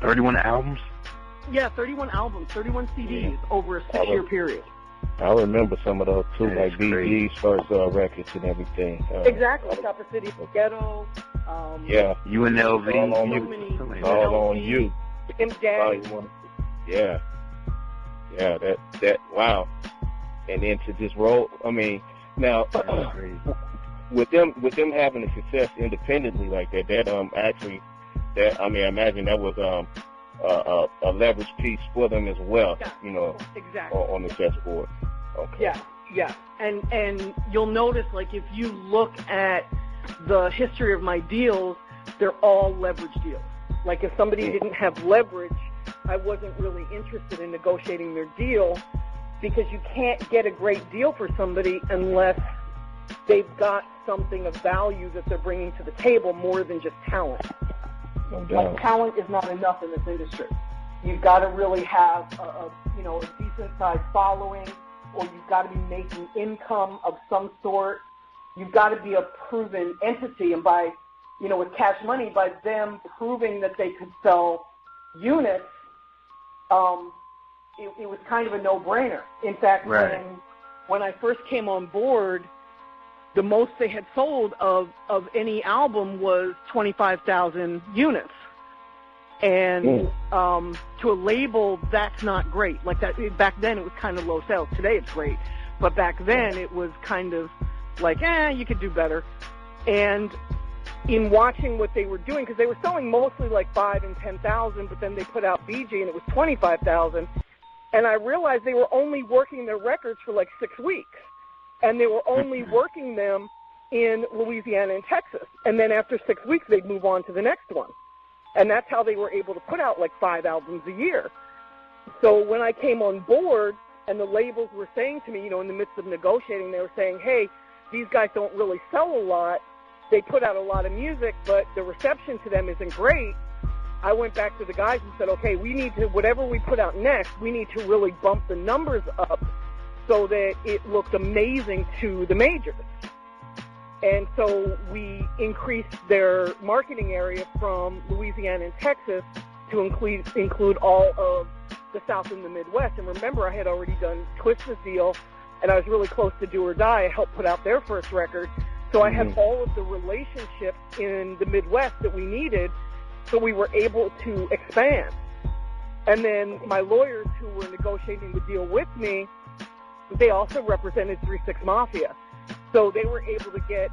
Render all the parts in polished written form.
31 albums? Yeah, 31 albums, 31 CDs over a 6-year period. I remember some of those too, like BG's first records and everything. Exactly, Chopper City, Ghetto. Yeah. UNLV. All on You. MJ. Yeah. Yeah, that, wow. And then to just roll, I mean, now, with them having a success independently like that, I imagine that was a leverage piece for them as well, exactly. on the chessboard. Okay. Yeah. And you'll notice, like, if you look at the history of my deals, they're all leverage deals. Like, if somebody didn't have leverage, I wasn't really interested in negotiating their deal, because you can't get a great deal for somebody unless they've got something of value that they're bringing to the table more than just talent. No doubt. Like, talent is not enough in this industry. You've got to really have a decent-sized following, or you've got to be making income of some sort. You've got to be a proven entity, and by, with Cash Money, by them proving that they could sell units, it was kind of a no-brainer. In fact, when I first came on board, the most they had sold of any album was 25,000 units. And to a label, that's not great. Like that, back then it was kind of low sales. Today it's great. But back then it was kind of like, you could do better. And in watching what they were doing, because they were selling mostly like 5,000 and 10,000, but then they put out BG and it was 25,000. And I realized they were only working their records for like 6 weeks. And they were only working them in Louisiana and Texas. And then after 6 weeks, they'd move on to the next one. And that's how they were able to put out like 5 albums a year. So when I came on board and the labels were saying to me, in the midst of negotiating, they were saying, hey, these guys don't really sell a lot. They put out a lot of music, but the reception to them isn't great. I went back to the guys and said, okay, we need to, whatever we put out next, we need to really bump the numbers up so that it looked amazing to the majors. And so we increased their marketing area from Louisiana and Texas to include all of the South and the Midwest. And remember, I had already done Twist's deal, and I was really close to Do or Die. I helped put out their first record. So I had all of the relationships in the Midwest that we needed, so we were able to expand. And then my lawyers who were negotiating the deal with me, they also represented 3-6 Mafia. So they were able to get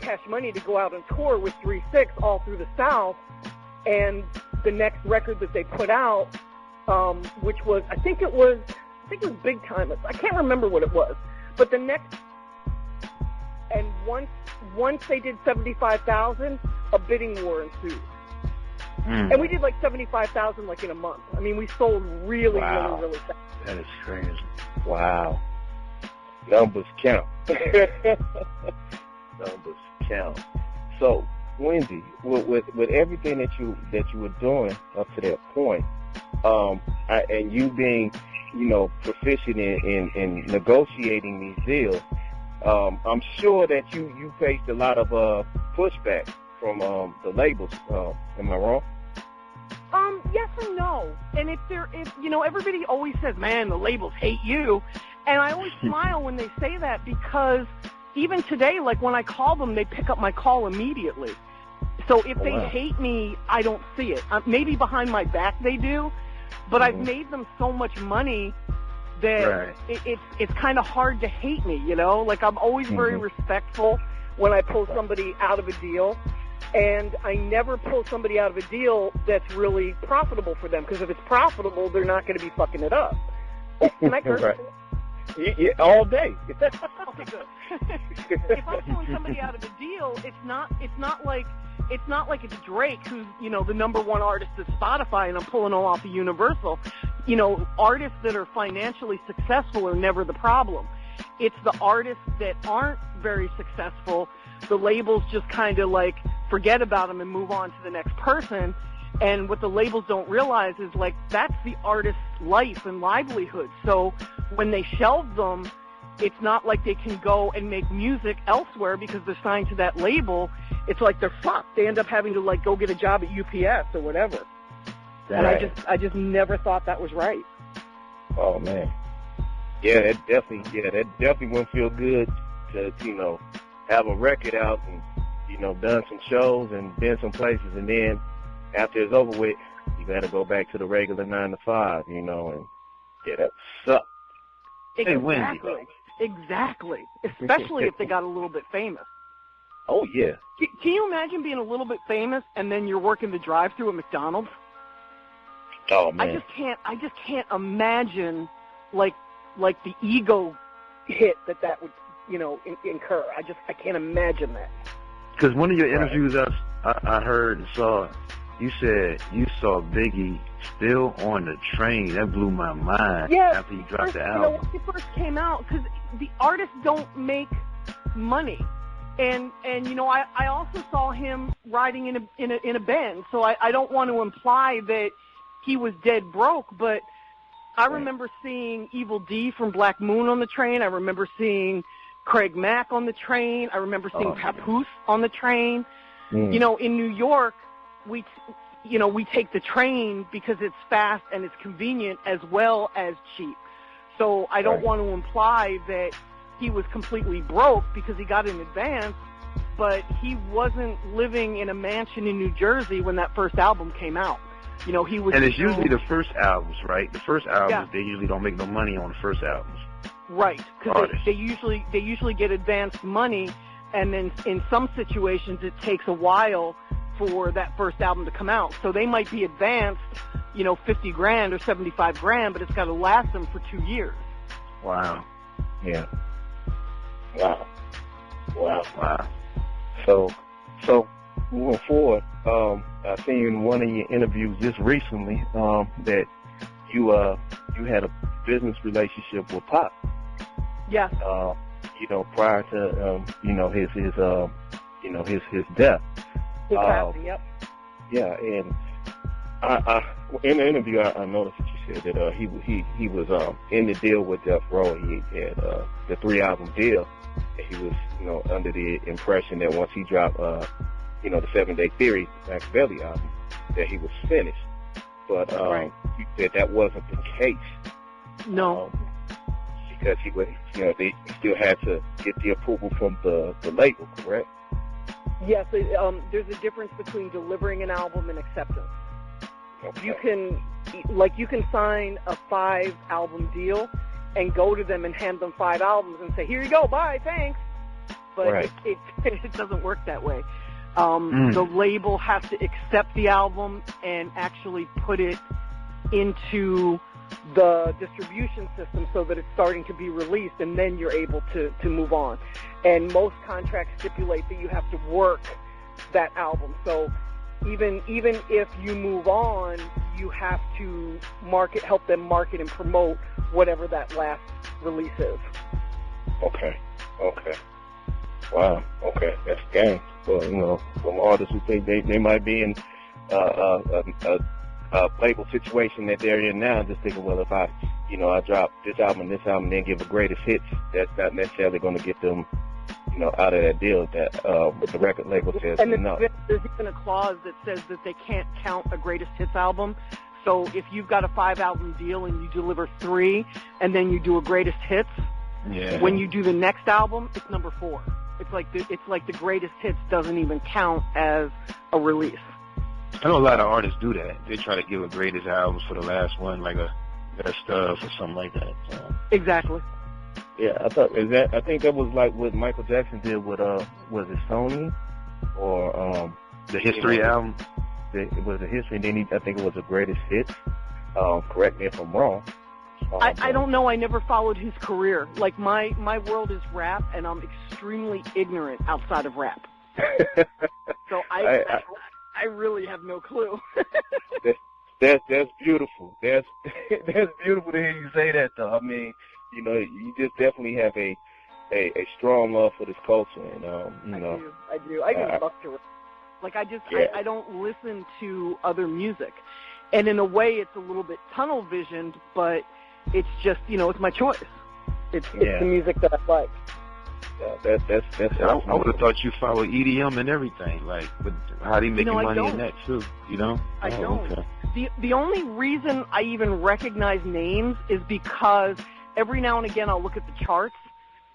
Cash Money to go out on tour with 3-6 all through the South. And the next record that they put out, which was, I think it was Big Time. I can't remember what it was. But the next, and once they did 75,000, a bidding war ensued. And we did like 75,000 like in a month. I mean, we sold really fast. That is crazy. Wow. Numbers count. Numbers count. So, Wendy, with everything that you were doing up to that point, and you being, proficient in negotiating these deals, I'm sure that you faced a lot of pushback from the labels. Am I wrong? Yes and no. And if everybody always says, man, the labels hate you. And I always smile when they say that, because even today, like when I call them, they pick up my call immediately. So if they hate me, I don't see it. Maybe behind my back they do, but I've made them so much money that it's kind of hard to hate me, Like I'm always very respectful when I pull somebody out of a deal. And I never pull somebody out of a deal that's really profitable for them, because if it's profitable, they're not going to be fucking it up. Can I curse? Yeah, all day. Okay, good. If I'm pulling somebody out of a deal, it's not like it's Drake, who's the number one artist at Spotify, and I'm pulling them off of Universal. Artists that are financially successful are never the problem. It's the artists that aren't very successful. The labels just kind of like forget about them and move on to the next person. And what the labels don't realize is, like, that's the artist's life and livelihood. So when they shelve them, it's not like they can go and make music elsewhere because they're signed to that label. It's like they're fucked. They end up having to, like, go get a job at UPS or whatever. And I just never thought that was right. Oh man. Yeah, that definitely wouldn't feel good to, have a record out and, done some shows and been some places, and then after it's over with, you got to go back to the regular 9 to 5, and yeah, that sucks. Exactly. Hey, Wendy. Exactly. Especially if they got a little bit famous. Oh yeah. Can you imagine being a little bit famous and then you're working the drive-thru at McDonald's? Oh man. I just can't imagine like the ego hit that would, incur. I can't imagine that. Because one of your interviews I heard and saw, you said you saw Biggie still on the train. That blew my mind after he dropped the album. When he first came out, because the artists don't make money. And I also saw him riding in a Benz, so I don't want to imply that he was dead broke, but I remember seeing Evil D from Black Moon on the train. I remember seeing Craig Mack on the train. I remember seeing Papoose on the train. In New York, we take the train because it's fast and it's convenient as well as cheap. So I don't want to imply that he was completely broke because he got in advance, but he wasn't living in a mansion in New Jersey when that first album came out. He was. And it's usually the first albums, right? The first albums, they usually don't make no money on the first albums. Right, because they usually get advanced money, and then in some situations it takes a while for that first album to come out. So they might be advanced, $50,000 or $75,000, but it's got to last them for 2 years. Wow. Yeah. Wow. So moving forward, I've seen in one of your interviews just recently that you had a business relationship with Pop. Yeah. Prior to his death. His passing. Yep. Yeah, and I in the interview I noticed that you said that he was in the deal with Death Row. He had the 3-album deal. And he was under the impression that once he dropped the 7 Day Theory Machiavelli album that he was finished. But you said that wasn't the case. No. Because he was, they still had to get the approval from the label, correct? Yes, there's a difference between delivering an album and acceptance. Okay. You can sign a 5-album deal and go to them and hand them 5 albums and say, here you go, bye, thanks. But it doesn't work that way. The label has to accept the album and actually put it into the distribution system so that it's starting to be released, and then you're able to move on. And most contracts stipulate that you have to work that album. So even if you move on, you have to help them market and promote whatever that last release is. Okay. Wow. Okay. That's the game. Well, some artists who think they might be in a label situation that they're in now, just thinking, well, if I drop this album, then give a greatest hits, that's not necessarily going to get them, out of that deal that the record label says no. There's even a clause that says that they can't count a greatest hits album. So if you've got a 5-album deal and you deliver 3, and then you do a greatest hits, when you do the next album, it's number 4. It's like the greatest hits doesn't even count as a release. I know a lot of artists do that. They try to give a greatest albums for the last one, like a best of or something like that. So. Exactly. Yeah, I think that was like what Michael Jackson did with was it Sony or the History album? It was a History, and then I think it was the greatest hits. Correct me if I'm wrong. I don't know. I never followed his career. Like my world is rap, and I'm extremely ignorant outside of rap. So I really have no clue. That's beautiful. That's beautiful to hear you say that, though. I mean, you just definitely have a strong love for this culture, and I do. I just love to rap. Like I don't listen to other music, and in a way, it's a little bit tunnel visioned, but it's just it's my choice. It's the music that I like. That's I would have thought you follow EDM and everything, like, but how they making money in that too, you know? I don't. Okay. The only reason I even recognize names is because every now and again I'll look at the charts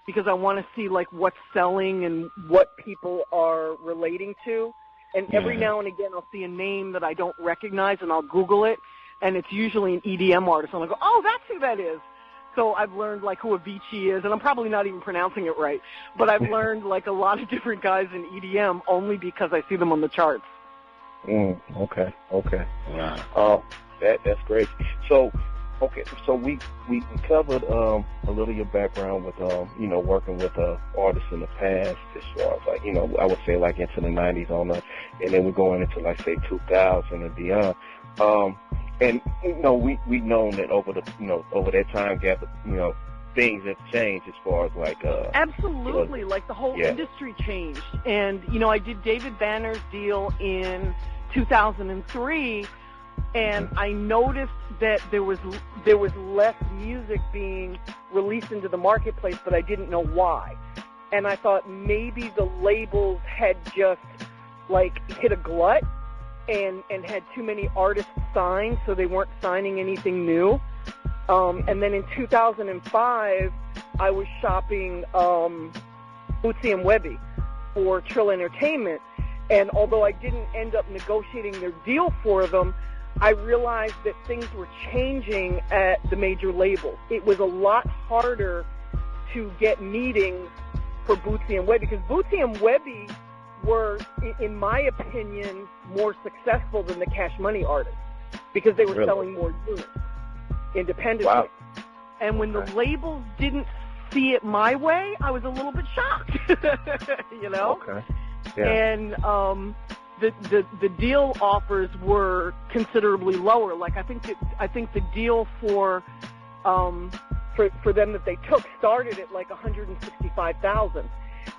because I want to see like what's selling and what people are relating to. And every now and again I'll see a name that I don't recognize and I'll Google it, and it's usually an EDM artist. And I'll go, oh, that's who that is. So I've learned like who Avicii is, and I'm probably not even pronouncing it right, but I've learned like a lot of different guys in EDM only because I see them on the charts. Okay. Yeah. That's great. So, so we covered a little of your background with working with artists in the past, as far as like I would say like into the 90s and then we're going into like say 2000 and beyond. And we've known that over that time gap, things have changed as far as like absolutely, like the whole industry changed. And I did David Banner's deal in 2003, and I noticed that there was less music being released into the marketplace, but I didn't know why. And I thought maybe the labels had just like hit a glut and had too many artists signed, so they weren't signing anything new. And then in 2005, I was shopping Bootsy and Webby for Trill Entertainment, and although I didn't end up negotiating their deal for them, I realized that things were changing at the major labels. It was a lot harder to get meetings for Bootsy and Webby, because Bootsy and Webby were, in my opinion, more successful than the Cash Money artists because they were selling more units independently. Wow. And when the labels didn't see it my way, I was a little bit shocked, Okay. Yeah. And the deal offers were considerably lower. Like I think the deal for them that they took started at like $165,000.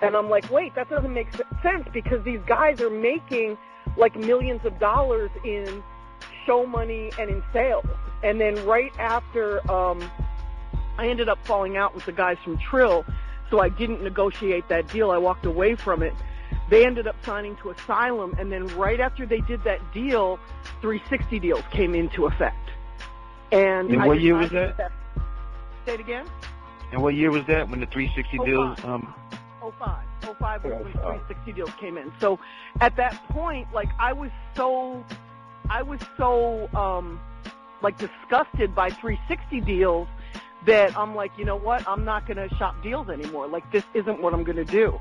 And I'm like, wait, that doesn't make sense because these guys are making like millions of dollars in show money and in sales. And then right after, I ended up falling out with the guys from Trill, so I didn't negotiate that deal. I walked away from it. They ended up signing to Asylum, and then right after they did that deal, 360 deals came into effect. And what year was that? Say it again? And what year was that when the 360 deals? 05 was when 360 deals came in. So at that point, like I was so like disgusted by 360 deals that I'm like, you know what? I'm not going to shop deals anymore. Like this isn't what I'm going to do.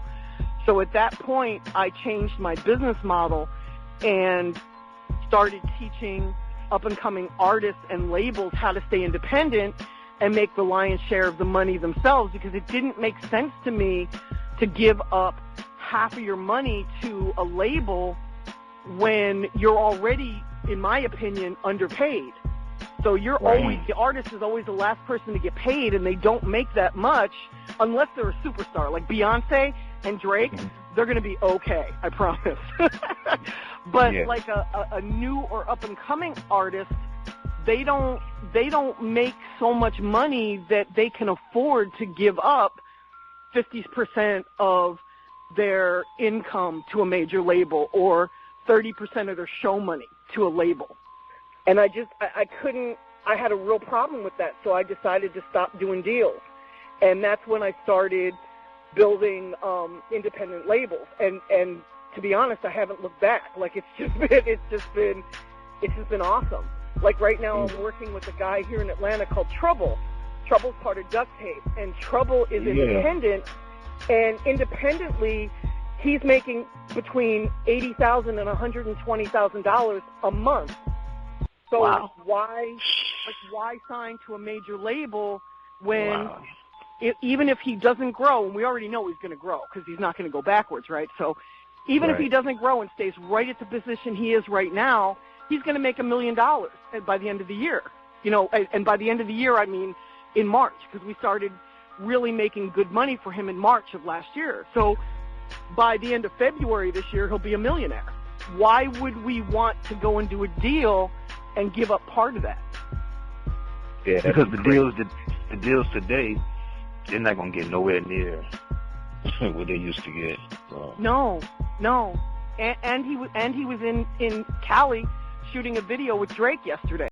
So at that point, I changed my business model and started teaching up-and-coming artists and labels how to stay independent and make the lion's share of the money themselves, because it didn't make sense to me to give up half of your money to a label when you're already, in my opinion, underpaid. So you're always, the artist is always the last person to get paid, and they don't make that much unless they're a superstar. Like Beyonce and Drake, they're going to be okay, I promise. But like a new or up-and-coming artist, they don't make so much money that they can afford to give up 50% of their income to a major label or 30% of their show money to a label. And I had a real problem with that, so I decided to stop doing deals. And that's when I started building independent labels. And to be honest, I haven't looked back. Like it's just been awesome. Like right now I'm working with a guy here in Atlanta called Trouble. Trouble's part of Duct Tape, and Trouble is independent, and independently he's making between $80,000 and $120,000 a month. So why sign to a major label when even if he doesn't grow, and we already know he's going to grow because he's not going to go backwards, right? So even if he doesn't grow and stays right at the position he is right now, he's going to make $1 million by the end of the year. And by the end of the year, I mean in March, because we started really making good money for him in March of last year. So by the end of February this year, he'll be a millionaire. Why would we want to go and do a deal and give up part of that? Yeah, because the deals today, they're not going to get nowhere near what they used to get. So. No. And he was in Cali shooting a video with Drake yesterday.